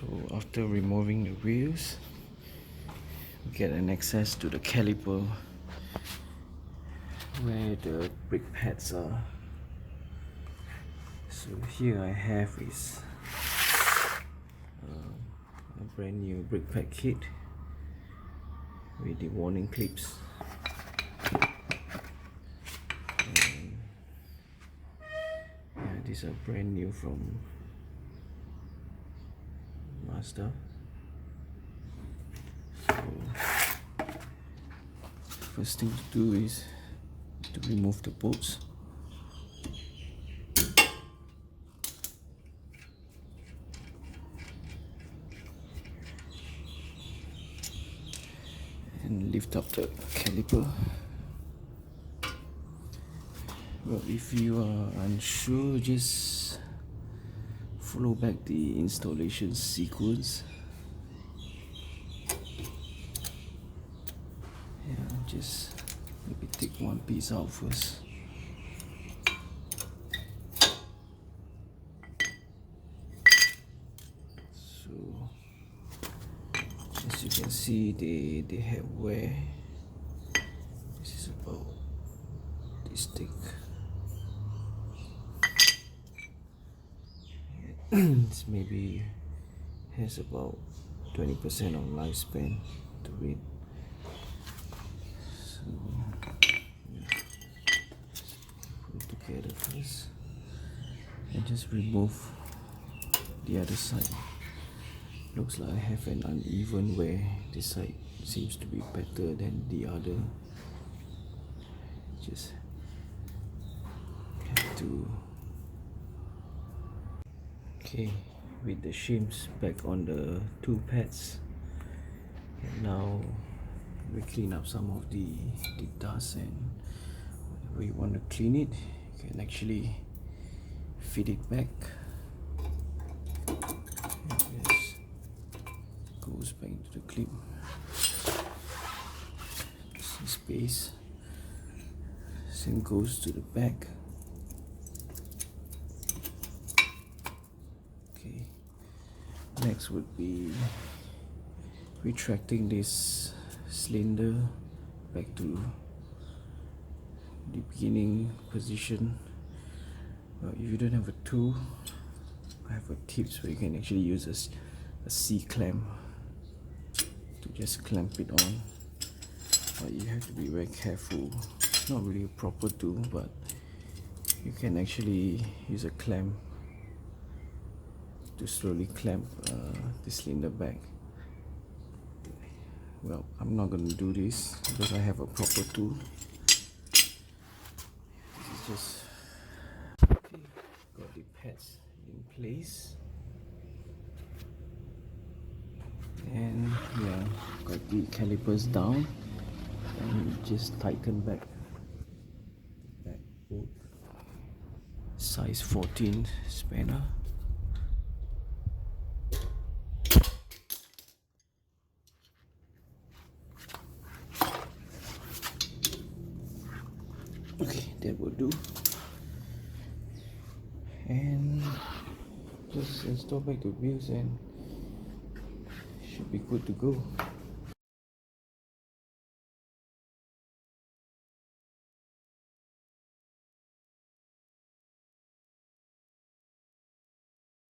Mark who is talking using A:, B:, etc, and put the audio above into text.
A: So after removing the wheels, we get an access to the caliper where the brake pads are. So here I have is a brand new brake pad kit with the warning clips. And yeah, these are brand new from Mazda. So first thing to do is to remove the bolts. And lift up the caliper. Well, if you are unsure, just follow back the installation sequence. Yeah, just maybe take one piece out first. So as you can see, they have wear. This is about this thick. This maybe has about 20% of lifespan to it. So yeah, put it together first and just remove the other side. Looks like I have an uneven wear. This side seems to be better than the other. Just have to. Okay, with the shims back on the two pads, and now we clean up some of the dust, and whenever you want to clean it, you can actually fit it back. And this goes back into the clip. Some space. Same goes to the back. Next would be retracting this cylinder back to the beginning position. If you don't have a tool, I have a tips where you can actually use a C-clamp to just clamp it on. But you have to be very careful. It's not really a proper tool, but you can actually use a clamp to slowly clamp the cylinder back. Well, I'm not going to do this because I have a proper tool. This is just okay. Got the pads in place, and yeah, got the calipers down, and just tighten back bolt. Size 14 spanner. Okay, that will do. And just install back the wheels and should be good to go.